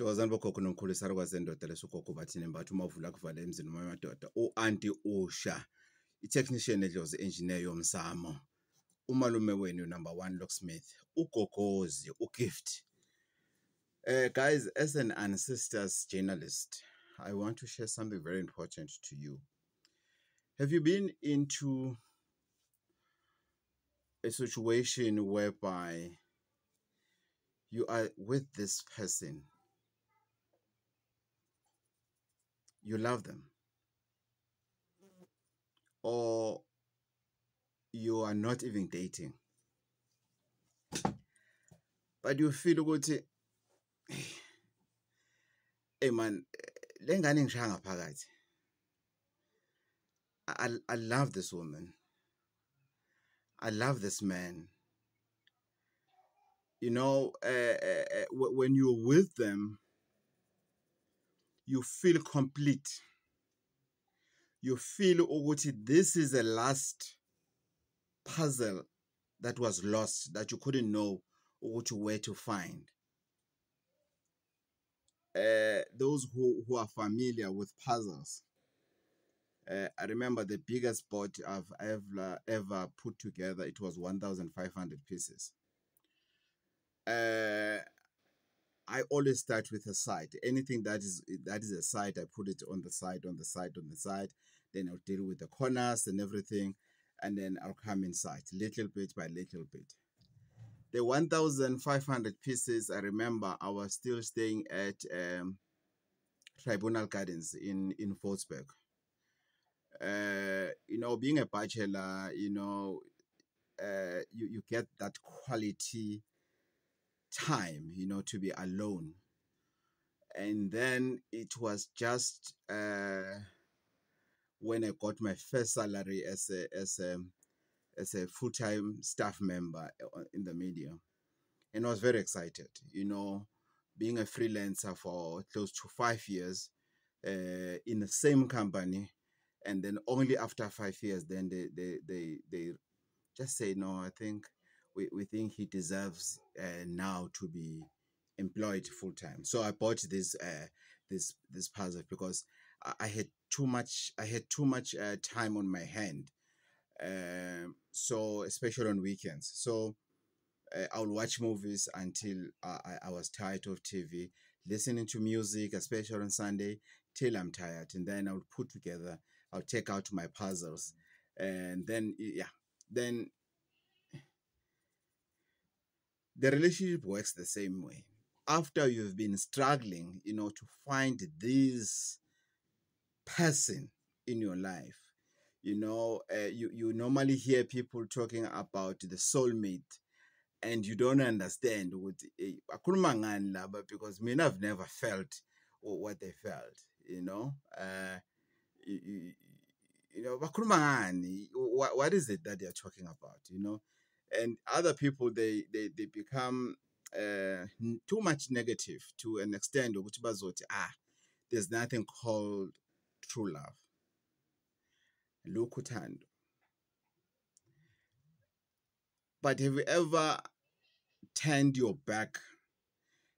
Thokozani bokhokho nomkhulu isarukwazi endoda lesogogo bathi nembatha umavula kuvala emzini wamadoda u-anti Usha i-technician edlozi engineer yomsamo umalume wenu number 1 locksmith ugogozi ugift. Guys, as an ancestors journalist, I want to share something very important to you. Have you been into a situation whereby you are with this person, you love them, or you are not even dating, but you feel good? Hey man, lengane ngishaya ngaphakathi. I love this woman. I love this man. You know, when you're with them, you feel complete. You feel ukuthi this is the last puzzle that was lost, that you couldn't know ukuthi where to find. Those who are familiar with puzzles, I remember the biggest board I've ever put together, it was 1,500 pieces. I always start with a side. Anything that is a side, I put it on the side. Then I'll deal with the corners and everything, and then I'll come inside little bit by little bit. The 1,500 pieces, I remember I was still staying at Tribunal Gardens in Volksburg. You know, being a bachelor, you know, you get that quality time, you know, to be alone. And then it was just when I got my first salary as a full-time staff member in the media, and I was very excited, you know, being a freelancer for close to 5 years in the same company, and then only after 5 years then they just say, no, I think we think he deserves now to be employed full-time. So I bought this puzzle because I had too much time on my hand, so especially on weekends. So I would watch movies until I was tired of TV, listening to music, especially on Sunday, till I'm tired, and then I would put together, I'll take out my puzzles, and then then the relationship works the same way. After you've been struggling, you know, to find this person in your life, you know, you normally hear people talking about the soulmate, and you don't understand what because I've never felt what they felt, you know. You know, what is it that they're talking about, you know? And other people, they become too much negative to an extent of there's nothing called true love. Lukuthando. But have you ever turned your back?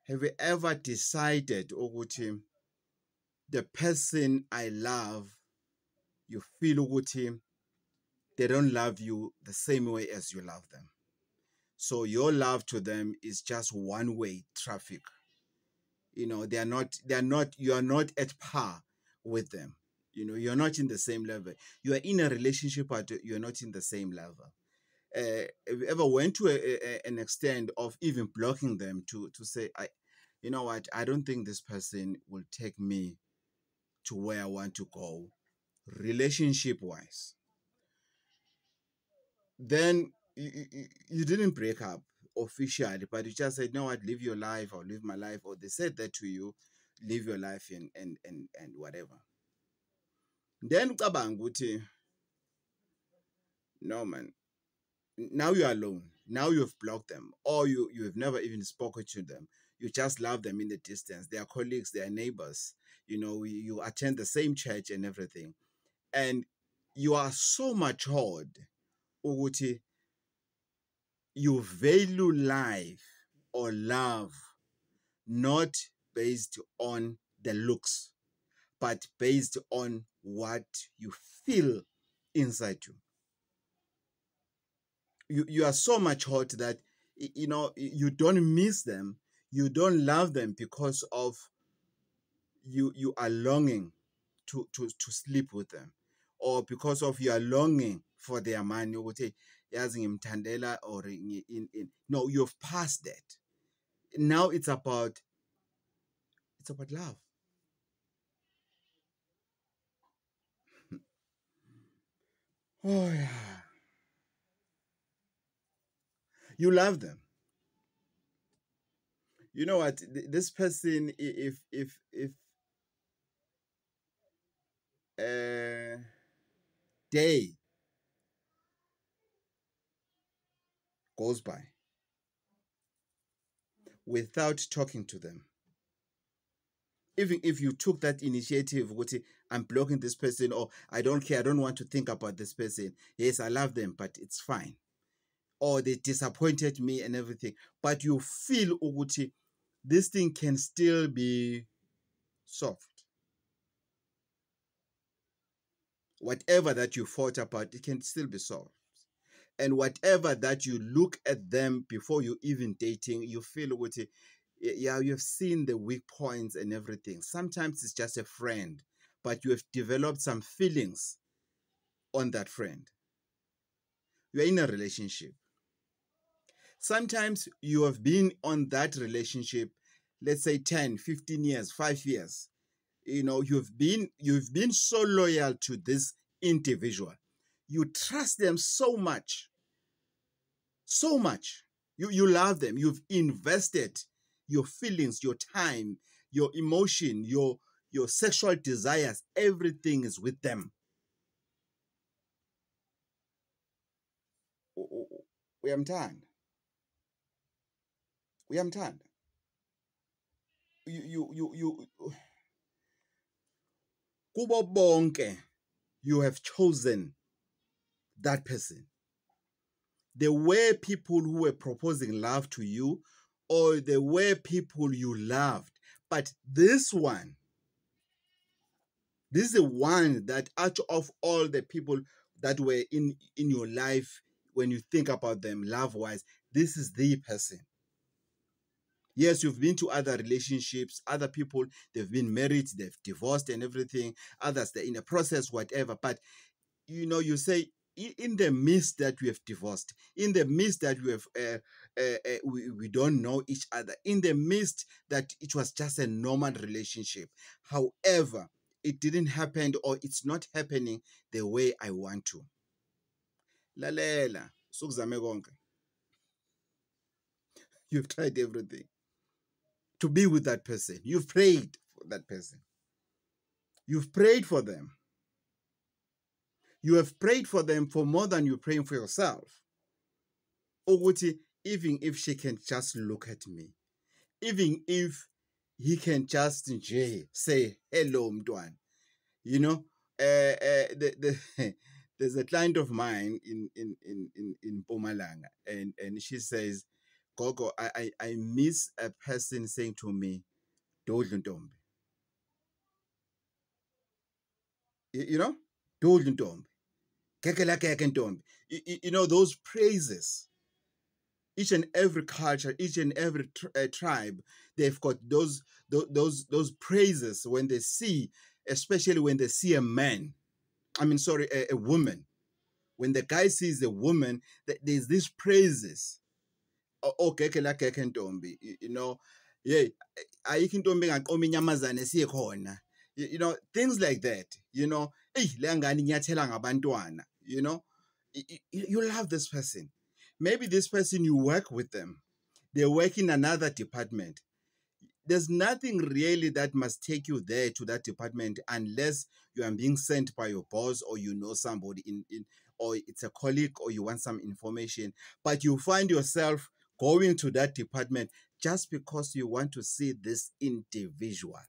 Have you ever decided, ukuthi, the person I love, you feel ukuthi they don't love you the same way as you love them? So your love to them is just one-way traffic. You know, you are not at par with them. You know, you're not in the same level. You are in a relationship, but you're not in the same level. Have you ever went to an extent of even blocking them to say, you know what, I don't think this person will take me to where I want to go, relationship-wise? Then you didn't break up officially, but you just said, no, I'd live your life, or live my life, or they said that to you, live your life and whatever. Then no man, now you're alone. Now you've blocked them, or you've never even spoken to them. You just love them in the distance. They are colleagues, they are neighbors. You know, you attend the same church and everything. And you are so matured, ukuthi, you value life or love, not based on the looks, but based on what you feel inside you. You are so much hot that you don't miss them, you don't love them because of you are longing to sleep with them, or because of you are longing for their money, ukuthi yazi ngimthandela or no, you've passed that. Now it's about love. Oh yeah, you love them. You know what, this person, if a day goes by without talking to them, even if you took that initiative, I'm blocking this person, or I don't care, I don't want to think about this person. Yes, I love them, but it's fine. Or they disappointed me and everything. But you feel ukuthi this thing can still be solved. Whatever that you fought about, it can still be solved. And whatever that you look at them before you even dating, you feel ukuthi, yeah, you've seen the weak points and everything. Sometimes it's just a friend, but you have developed some feelings on that friend. You're in a relationship. Sometimes you have been on that relationship, let's say 10, 15 years, 5 years. You've been so loyal to this individual. You trust them so much. So much. You love them. You've invested your feelings, your time, your emotion, your sexual desires, everything is with them. Uyamthanda. You kubo bonke, you have chosen that person. The way people who were proposing love to you, or the way people you loved. But this is the one that out of all the people that were in your life, when you think about them love-wise, this is the person. Yes, you've been to other relationships, other people, they've been married, they've divorced and everything, others, they're in a process, whatever. But, you say, in the midst that we have divorced, in the midst that we have, we don't know each other, in the midst that it was just a normal relationship. However, it didn't happen, or it's not happening the way I want to. Lalela, sukuzame konke. You've tried everything to be with that person. You've prayed for that person. You've prayed for them. You have prayed for them for more than you're praying for yourself. Ukuthi, even if she can just look at me, even if he can just say hello, mntwana. There's a client of mine in Mpumalanga, and she says, Gogo, I miss a person saying to me, Dodlu Ntombi. Dodlu Ntombi. Kekela keke Ntombi. Those praises. Each and every culture, each and every tribe, they've got those praises when they see, especially when they see a man. A woman. When the guy sees a woman, there's these praises. Keke la keke ntombi. Yeah, ayikho intombi enganqoma inyamazane siye khona. Things like that. Le ngane inyathela ngabantwana. You love this person. Maybe this person, you work with them. They work in another department. There's nothing really that must take you there to that department unless you are being sent by your boss, or somebody or it's a colleague, or you want some information. But you find yourself going to that department just because you want to see this individual.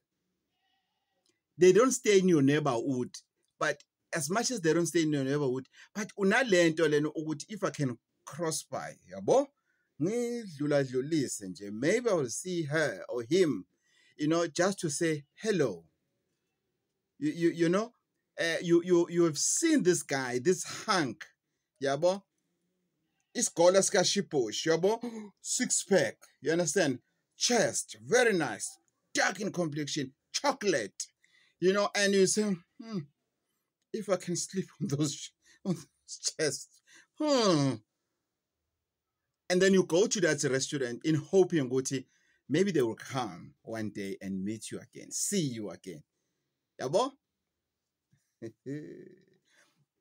They don't stay in your neighborhood, but as much as they don't stay in your neighborhood, but unalento lena ukuthi if I can cross by, yabo, ngidlula dlulise nje, maybe I will see her or him just to say hello. You know, you have seen this guy, this hunk, yabo. Isikole sikaShipush, yabo, six pack. You understand? Chest, very nice, dark in complexion, chocolate. And you say, if I can sleep on those chests, hmm. And then you go to that restaurant in hoping, maybe they will come one day and meet you again, see you again. Yabo?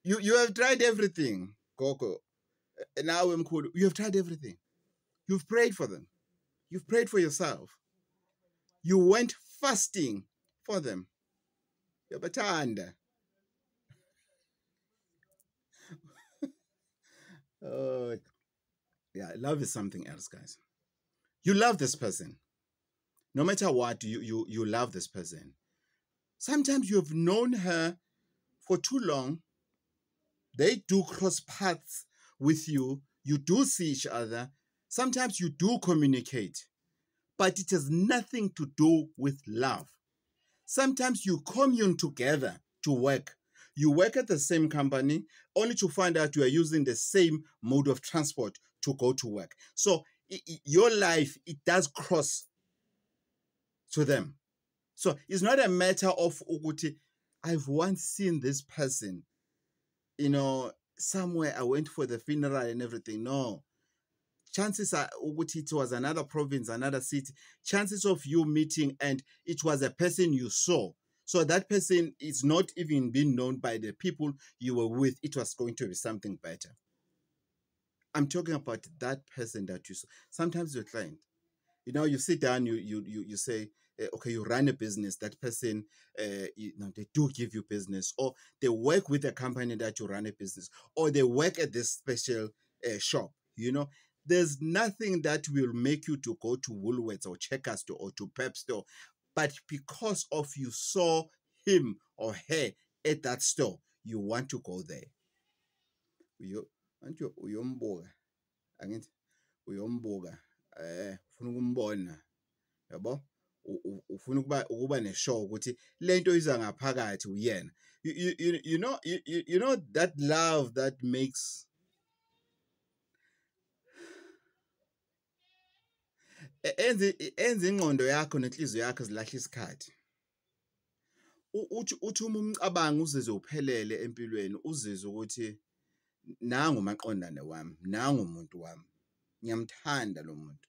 You have tried everything, Coco. Now I'm cool. You have tried everything. You've prayed for them. You've prayed for yourself. You went fasting for them. Yabatanda. Oh, yeah, love is something else, guys. You love this person. No matter what, you love this person. Sometimes you have known her for too long. They do cross paths with you. You do see each other. Sometimes you do communicate, but it has nothing to do with love. Sometimes you commune together to work. You work at the same company only to find out you are using the same mode of transport to go to work. So your life, it does cross to them. So it's not a matter of Uguti. I've once seen this person, somewhere. I went for the funeral and everything. No. Chances are Uguti, it was another province, another city. Chances of you meeting and it was a person you saw. So that person is not even being known by the people you were with. It was going to be something better. I'm talking about that person that you saw. Sometimes your client, you sit down, you say, okay, you run a business. That person, they do give you business, or they work with a company that you run a business, or they work at this special shop. There's nothing that will make you to go to Woolworths or Checkers store or to Pep store, but because of you saw him or her at that store, you want to go there. Uyombuka, angithi uyombuka, ufuna ukumbona, yabo, ufuna ukuba neshow ukuthi lento iza ngaphakathi uyena. You know that love that makes enze ingqondo yakho nenhliziyo yakho zilahla isikhathi. Uthi uma umcabango uzizwe uphelele empilweni, uzizwe ukuthi nangu maqondane wami, nangu umuntu wami, ngiyamthanda lo muntu.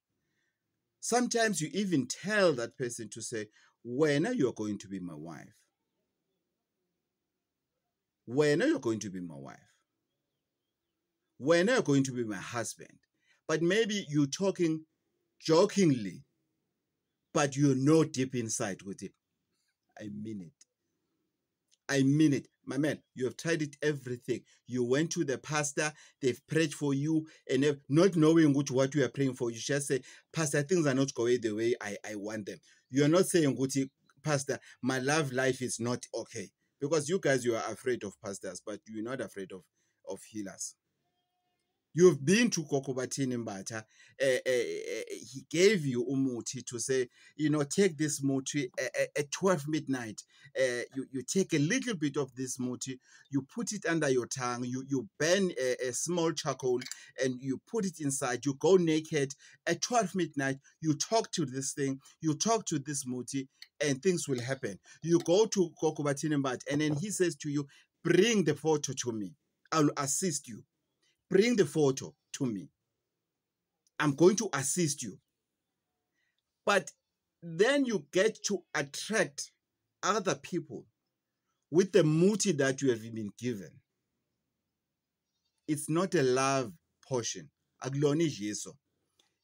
Sometimes you even tell that person to say, when you're going to be my wife. When you're going to be my wife. When you're going to be my husband. But maybe you're talking jokingly, but you know deep inside with it. I mean it. I mean it. My man, you have tried it everything. You went to the pastor, they've prayed for you, and not knowing what you are praying for, you just say, Pastor, things are not going the way I want them. You're not saying, Pastor, my love life is not okay. Because you guys, you are afraid of pastors, but you're not afraid of healers. You've been to Kokobatini Mbata. He gave you umuti to say, take this muti at 12 midnight. You take a little bit of this muti, you put it under your tongue, you burn a small charcoal, and you put it inside. You go naked at 12 midnight. You talk to this thing, you talk to this muti, and things will happen. You go to Kokobatini Mbata, and then he says to you, bring the photo to me. I'll assist you. Bring the photo to me. I'm going to assist you. But then you get to attract other people with the muti that you have been given. It's not a love portion.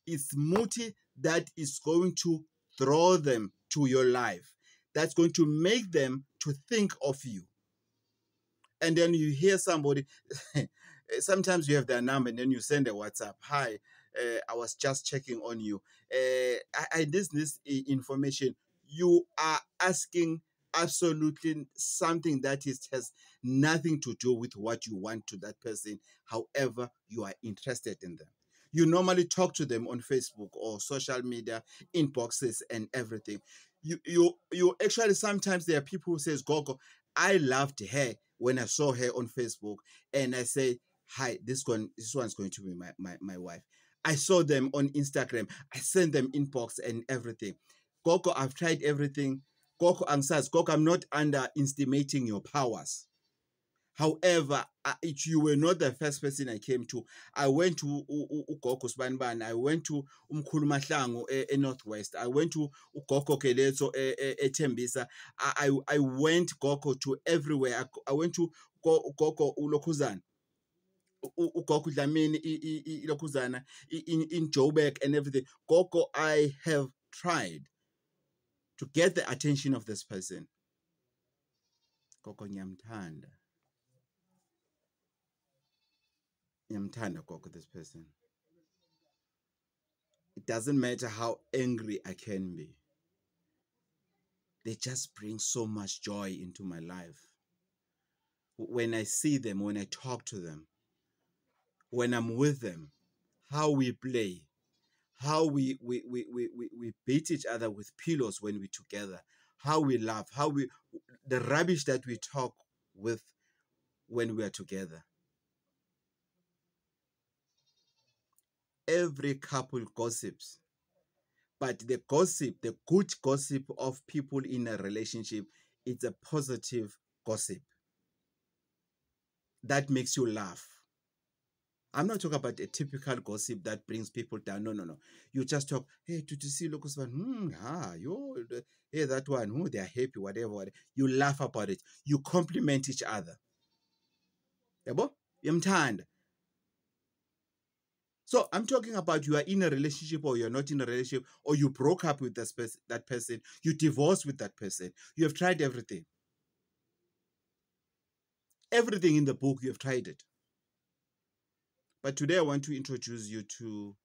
It's muti that is going to draw them to your life. That's going to make them to think of you. And then you hear somebody, sometimes you have their number and then you send a WhatsApp. Hi, I was just checking on you. I this information. You are asking absolutely something that has nothing to do with what you want to that person. However, you are interested in them. You normally talk to them on Facebook or social media inboxes and everything. You actually, sometimes there are people who says, Gogo, I loved her when I saw her on Facebook, and I say, hi, this one's going to be my wife. I saw them on Instagram, I sent them inbox and everything. Gogo, I've tried everything. Gogo answers, Gogo, I'm not underestimating your powers. However, you were not the first person I came to. I went to Ugogo Sbanban. I went to Umkhulu Mahlangu Northwest. I went to Ugogo Keletso Tembisa. I went Gogo to everywhere. I went to Gogo Ulokuzana. Ugogo Dlamini Ilokuzana in Joburg and everything. Gogo, I have tried to get the attention of this person. Gogo Nyamtanda. Nyamtanda Gogo, this person. It doesn't matter how angry I can be. They just bring so much joy into my life. When I see them, when I talk to them, when I'm with them, how we play, how we beat each other with pillows when we're together, how we laugh, the rubbish that we talk with when we are together. Every couple gossips. But the gossip, the good gossip of people in a relationship, it's a positive gossip that makes you laugh. I'm not talking about a typical gossip that brings people down. No, no, no. You just talk, hey, to see locals, hey, that one, they're happy, whatever. You laugh about it. You compliment each other. Yabo? Yamtanda. So I'm talking about you are in a relationship or you're not in a relationship, or you broke up with that person, you divorced with that person, you have tried everything. Everything in the book, you have tried it. But today I want to introduce you to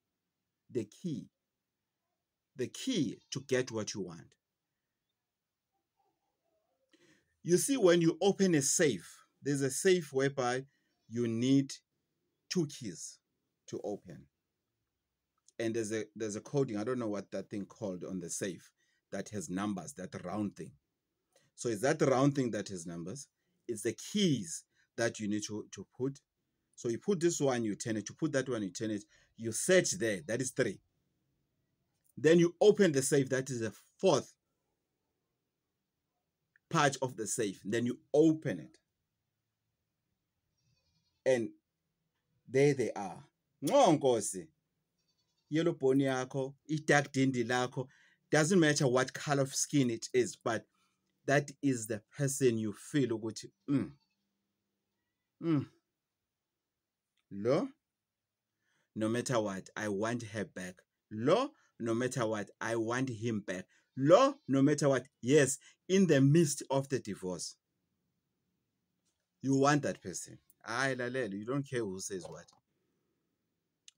the key to get what you want. You see, when you open a safe, there's a safe whereby you need 2 keys to open. And there's a coding, I don't know what that thing called on the safe, that has numbers, that round thing. So it's that round thing that has numbers. It's the keys that you need to put. So you put this one, you turn it. You put that one, you turn it. You search there, that is 3. Then you open the safe, that is the 4th part of the safe. Then you open it. And there they are. Ngonkosi. Yellow bone yakho, i-dark dindi lakho. Doesn't matter what color of skin it is, but that is the person you feel ukuthi lo, no matter what, I want her back. Lo, no matter what, I want him back. Lo, no matter what, yes, in the midst of the divorce, you want that person. You don't care who says what.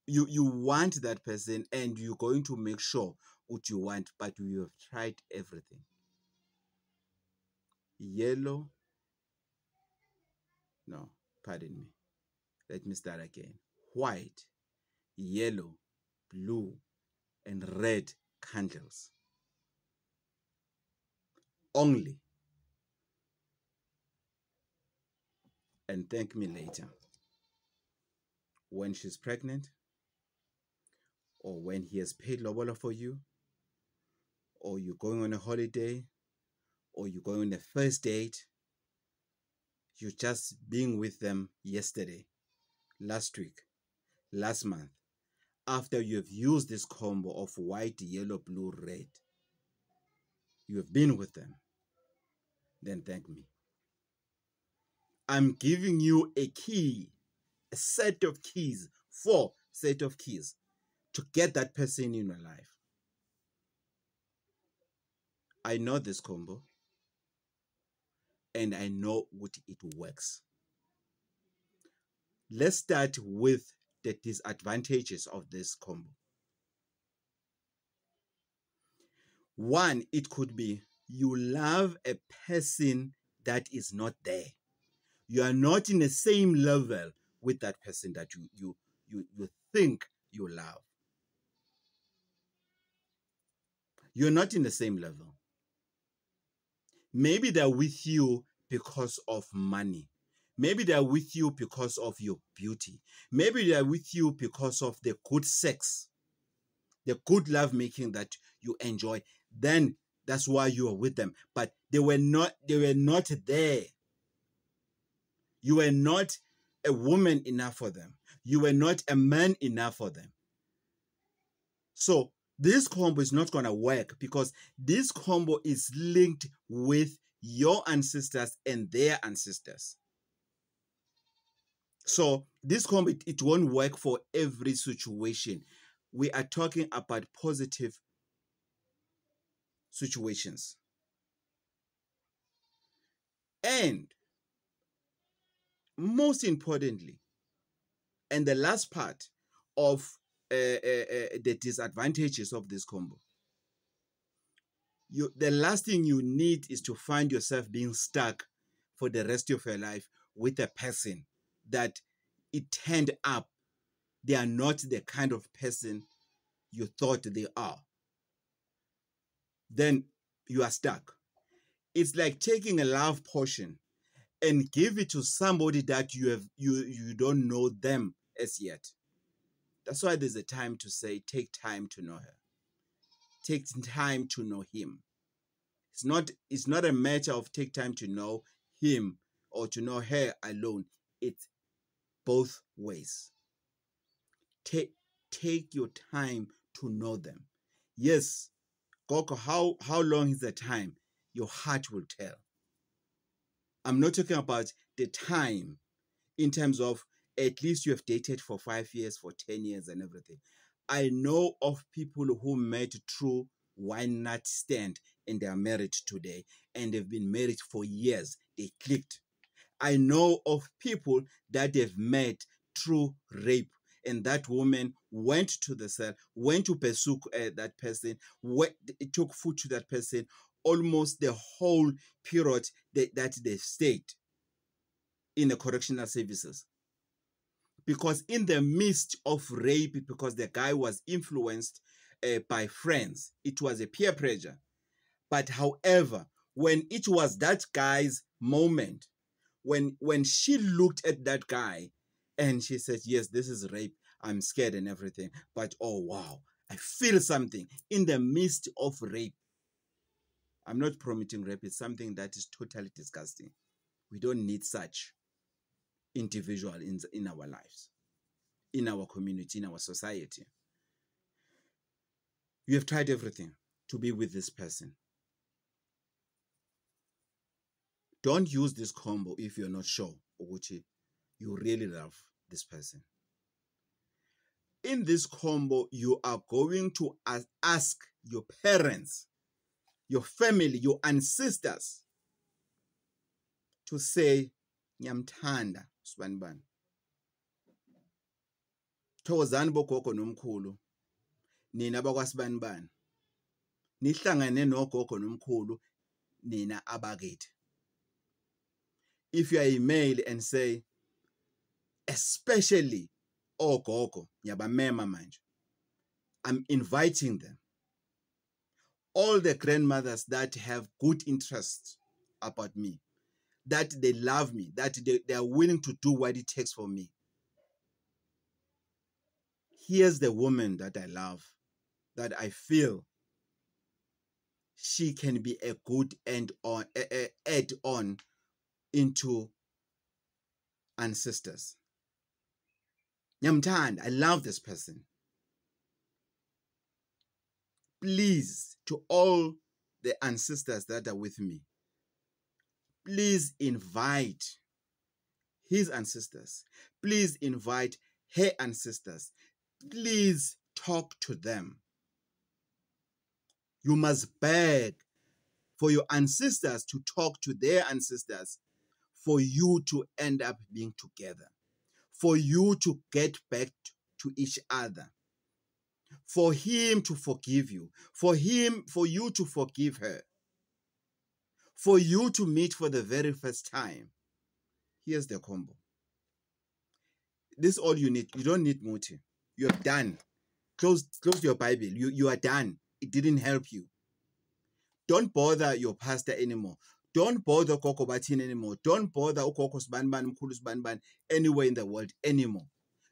You want that person, and you're going to make sure what you want, but you have tried everything. Yellow, no, pardon me. Let me start again. White, yellow, blue, and red candles. Only. And thank me later. When she's pregnant, or when he has paid lobola for you, or you're going on a holiday, or you're going on a first date, you're just being with them yesterday, last week, last month, after you have used this combo of white, yellow, blue, red, you have been with them, then thank me. I'm giving you a key, a set of keys, 4 set of keys to get that person in your life. I know this combo, and I know what it works. Let's start with the disadvantages of this combo. 1, it could be you love a person that is not there. You are not in the same level with that person that you think you love. You're not in the same level. Maybe they're with you because of money. Maybe they're with you because of your beauty. Maybe they're with you because of the good sex, the good lovemaking that you enjoy. Then that's why you are with them. But they were not there. You were not a woman enough for them. You were not a man enough for them. So this combo is not going to work because this combo is linked with your ancestors and their ancestors. So this combo, it won't work for every situation. We are talking about positive situations. And most importantly, and the last part of the disadvantages of this combo, the last thing you need is to find yourself being stuck for the rest of your life with a person that it turned up they are not the kind of person you thought they are. Then you are stuck. It's like taking a love potion and give it to somebody that you don't know them as yet. That's why there's a time to say, take time to know her. Take time to know him. It's not a matter of take time to know him or to know her alone. It's both ways. Take your time to know them. Yes, Gogo, how long is the time? Your heart will tell. I'm not talking about the time in terms of at least you have dated for 5 years, for 10 years and everything. I know of people who met through one night stand and they are married today and they've been married for years. They clicked. I know of people that they've met through rape and that woman went to the cell, went to pursue that person, took food to that person almost the whole period that they stayed in the correctional services. Because in the midst of rape, because the guy was influenced by friends, it was a peer pressure. But however, when it was that guy's moment, when she looked at that guy and she said, yes, this is rape, I'm scared and everything, but oh wow, I feel something in the midst of rape. I'm not promoting rape. It's something that is totally disgusting. We don't need such individual in our lives, in our community, in our society. You have tried everything to be with this person. Don't use this combo if you're not sure, Oguchi, you really love this person. In this combo, you are going to ask your parents, your family, your ancestors to say, Nyamthanda, Sbanban. Thokozani bogogo nomkhulu, nina bakwasibanibani. Nihlangane nogogo nomkhulu, nina abakithi. If you are a male and say, especially ogogo, nyabamema manje, I'm inviting them. All the grandmothers that have good interest about me, that they love me, that they are willing to do what it takes for me. Here's the woman that I love, that I feel she can be a good add-on into ancestors. Nyamthanda, I love this person. Please, to all the ancestors that are with me, please invite his ancestors. Please invite her ancestors. Please talk to them. You must beg for your ancestors to talk to their ancestors for you to end up being together, for you to get back to each other, for him to forgive you, for you to forgive her, for you to meet for the very first time. Here's the combo. This is all you need. You don't need Muti. You have done. Close your Bible. You are done. It didn't help you. Don't bother your pastor anymore. Don't bother Gogo Bathini anymore. Don't bother Gogo Sbanban, Mkhulu Sbanban anywhere in the world anymore.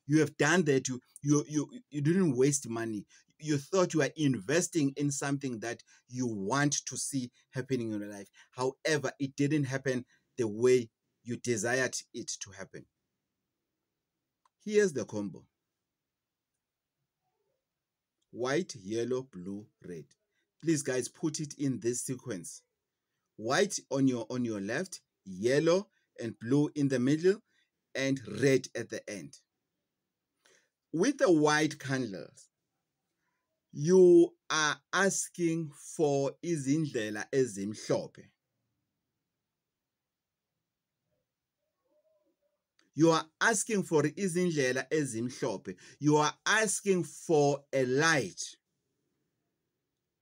You have done that. You didn't waste money. You thought you were investing in something that you want to see happening in your life. However, it didn't happen the way you desired it to happen. Here's the combo. White, yellow, blue, red. Please, guys, put it in this sequence. White on your left, yellow and blue in the middle, and red at the end. With the white candles, you are asking for izindlela ezimhlophe. You are asking for izindlela ezimhlophe. You are asking for a light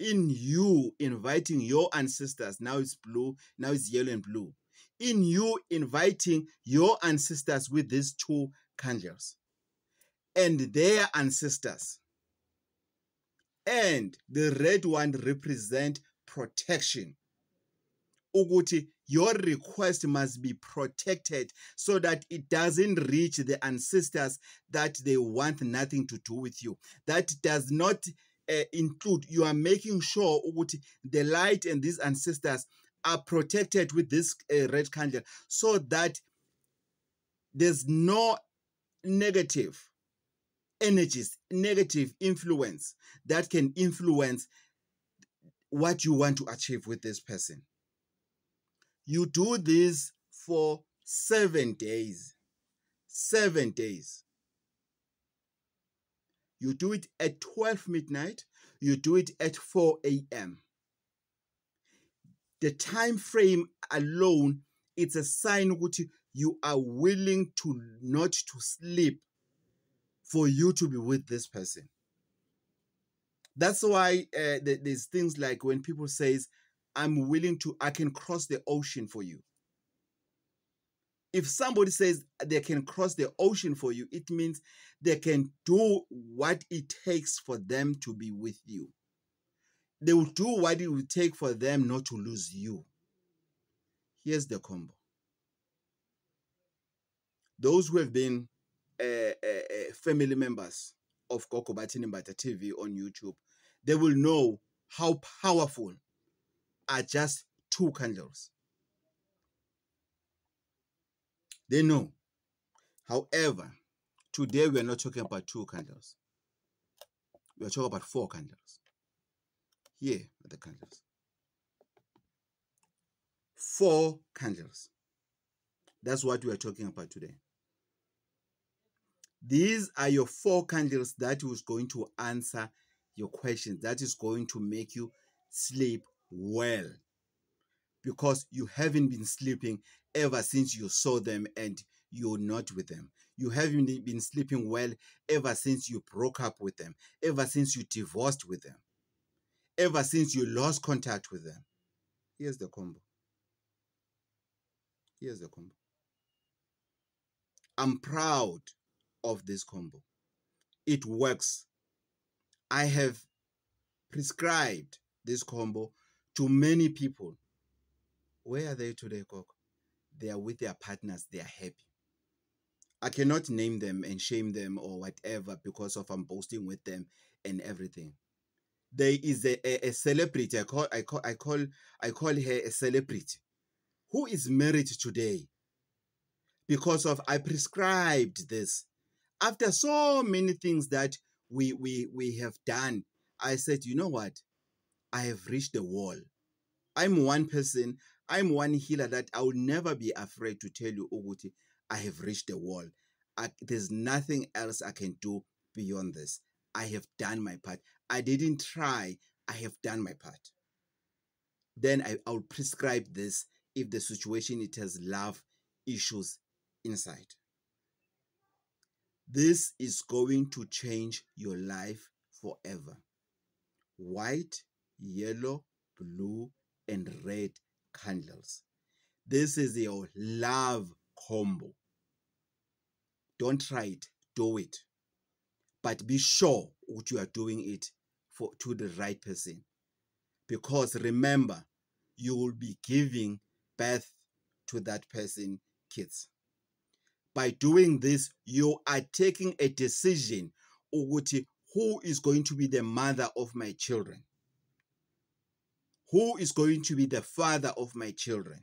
in you, inviting your ancestors. Now it's blue, now it's yellow and blue. In you, inviting your ancestors with these two candles and their ancestors. And the red one represent protection. Ukuthi, your request must be protected so that it doesn't reach the ancestors that they want nothing to do with you. That does not include, you are making sure ukuthi, the light and these ancestors are protected with this red candle so that there's no negative energies, negative influence that can influence what you want to achieve with this person. You do this for 7 days. 7 days. You do it at 12 midnight. You do it at 4 a.m. The time frame alone, it's a sign that you are willing to not to sleep for you to be with this person. That's why there's things like when people says, I'm willing to, I can cross the ocean for you. If somebody says they can cross the ocean for you, it means they can do what it takes for them to be with you. They will do what it will take for them not to lose you. Here's the combo. Those who have been family members of Gogo Bathini Mbatha TV on YouTube, they will know how powerful are just 2 candles. They know. However, today we are not talking about 2 candles. We are talking about 4 candles. Here are the candles. 4 candles. That's what we are talking about today. These are your 4 candles that is going to answer your questions. That is going to make you sleep well. Because you haven't been sleeping ever since you saw them and you're not with them. You haven't been sleeping well ever since you broke up with them. Ever since you divorced with them. Ever since you lost contact with them. Here's the combo. Here's the combo. I'm proud of this combo. It works. I have prescribed this combo to many people. Where are they today, Koko? They are with their partners. They are happy. I cannot name them and shame them or whatever because of I'm boasting with them and everything. There is a celebrity. I call her a celebrity who is married today because of I prescribed this. After so many things that we have done, I said, you know what? I have reached the wall. I'm one person, I'm one healer that I will never be afraid to tell you, Uguti, I have reached the wall. There's nothing else I can do beyond this. I have done my part. I didn't try. I have done my part. Then I'll prescribe this if the situation it has love issues inside. This is going to change your life forever. White, yellow, blue, and red candles. This is your love combo. Don't try it, do it. But be sure that you are doing it to the right person. Because remember, you will be giving birth to that person kids. By doing this, you are taking a decision ukuthi who is going to be the mother of my children, who is going to be the father of my children.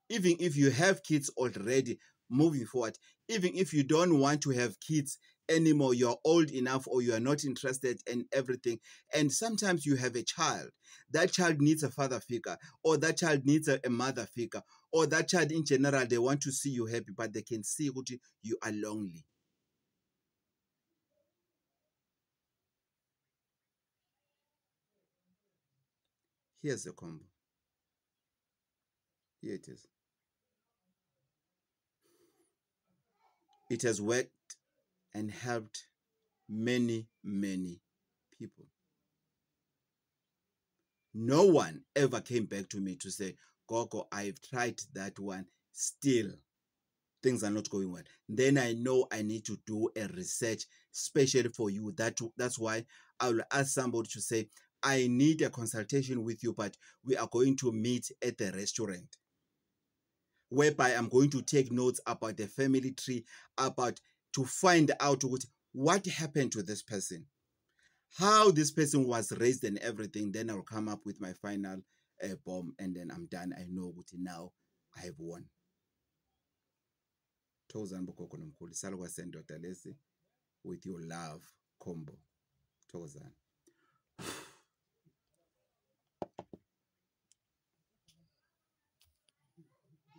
Even if you have kids already, moving forward, even if you don't want to have kids anymore, you're old enough or you are not interested in everything, and sometimes you have a child, that child needs a father figure, or that child needs a mother figure, or that child in general, they want to see you happy, but they can see you are lonely. Here's the combo. Here it is. It has worked and helped many, many people. No one ever came back to me to say, Gogo, I've tried that one. Still, things are not going well. Then I know I need to do a research, especially for you. That's why I will ask somebody to say, I need a consultation with you, but we are going to meet at the restaurant, whereby I'm going to take notes about the family tree, about to find out what happened to this person, how this person was raised and everything. Then I'll come up with my final bomb, and then I'm done. I know what now I have won. Thokozani bogogo nomkhulu, salo kwasendoda lesi with your love combo. Thokozani.